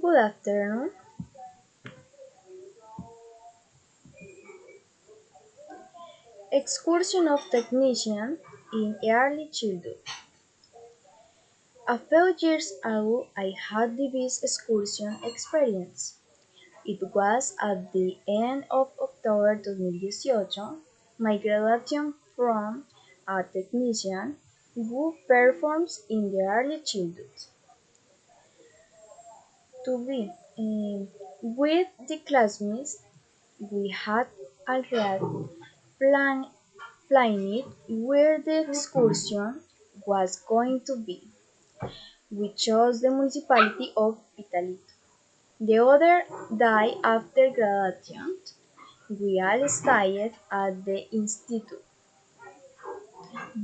Good afternoon. Excursion of technician in early childhood. A few years ago, I had the best excursion experience. It was at the end of October 2018, my graduation from a technician who performs in the early childhood. To be with the classmates, we had already planned planned where the excursion was going to be. We chose the municipality of Pitalito. The other day after graduation, we all stayed at the institute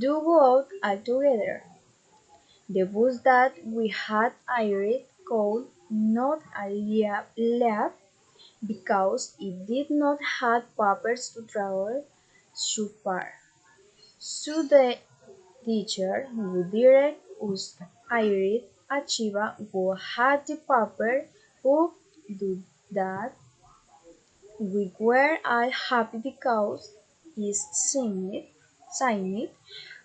to go out all together. The bus that we had hired could not leave because it did not have papers to travel so far. So the teacher who directed us hired a chiva who had the paper who do that. We were all happy because it seemed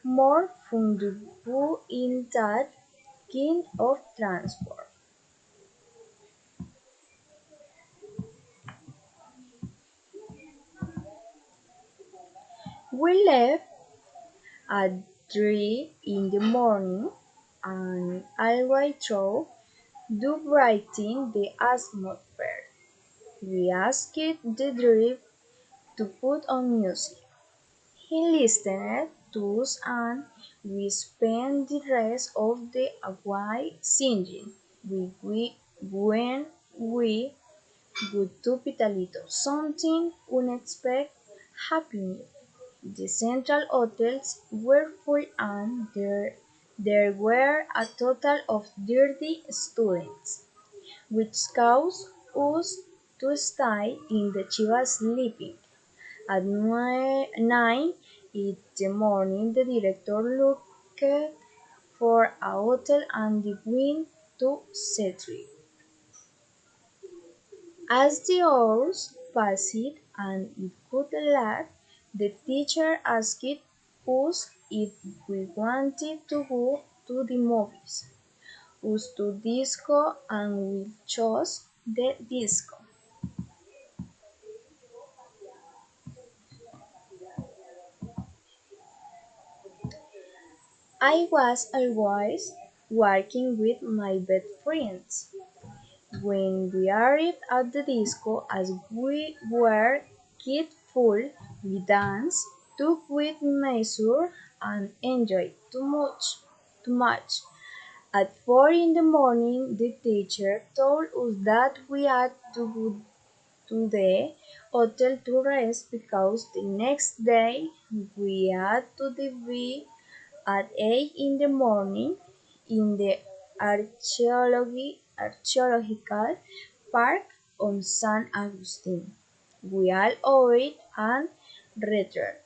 more fun to go in that kind of transport. We left at 3 in the morning and halfway through to brighten the atmosphere. We asked the driver to put on music. He listened to us and we spent the rest of the way singing. When we got to Pitalito, something unexpected happened. The central hotels were full and there were a total of 30 students, which caused us to stay in the Chiva sleeping. At 9 in the morning, the director looked for a hotel and the went to settle. As the hours passed and it could last, the teacher asked us if we wanted to go to the movies, us to disco, and we chose the disco. I was always working with my best friends. When we arrived at the disco, as we were kid full, we danced, took with measure, and enjoyed too much. At 4 in the morning, the teacher told us that we had to go to the hotel to rest because the next day we had to be at 8 in the morning in the archaeological park on San Agustin. We all owed and returned.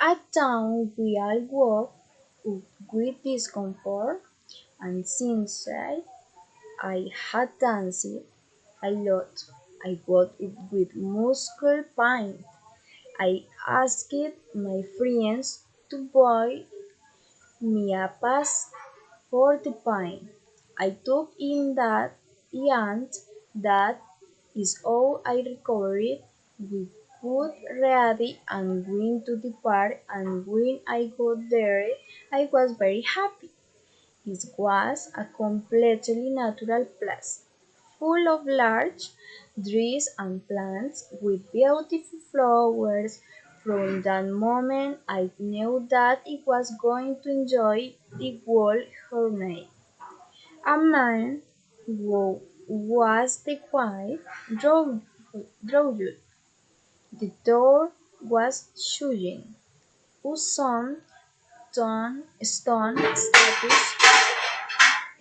At dawn we all woke up with discomfort, and since I had danced a lot, I woke up with muscle pain. I asked my friends to buy me a pass for the pain. I took in that and that is how I recovered. We got ready and went to the park, and when I got there I was very happy. It was a completely natural place, full of large trees and plants with beautiful flowers. From that moment I knew that I was going to enjoy the whole journey. A man who was the quiet drove you. The door was shut. Some stone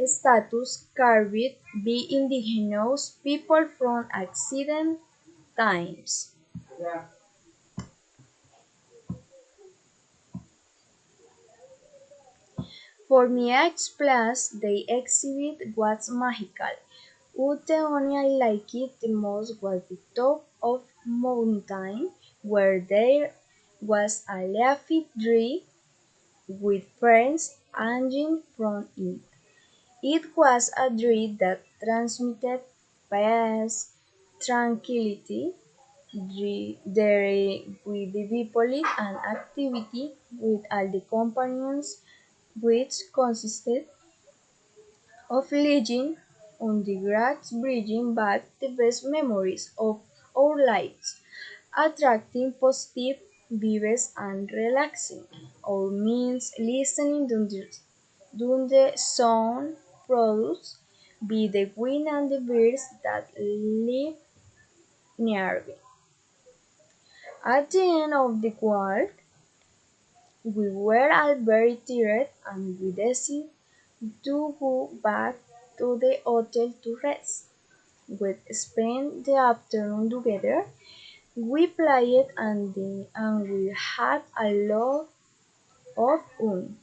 statues carved by indigenous people from ancient times. For me X Plus, the exhibit was magical. The only I liked the most was the top of mountain where there was a leafy tree with ferns hanging from it. It was a tree that transmitted peace, tranquility, there with the people and activity with all the companions which consisted of lying on the grass bringing back the best memories of our lives, attracting positive vibes and relaxing. Or means listening to the sound produced by the wind and the birds that live nearby. At the end of the walk, we were all very tired and we decided to go back to the hotel to rest. We spent the afternoon together. We played and we had a lot of fun.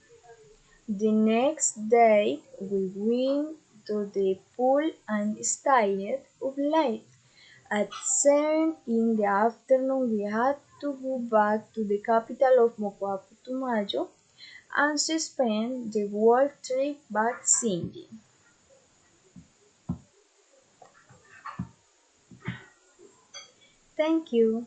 The next day we went to the pool and stayed up late. At 7 in the afternoon we had to go back to the capital of Mocoa Putumayo and spend the whole trip back singing. Thank you.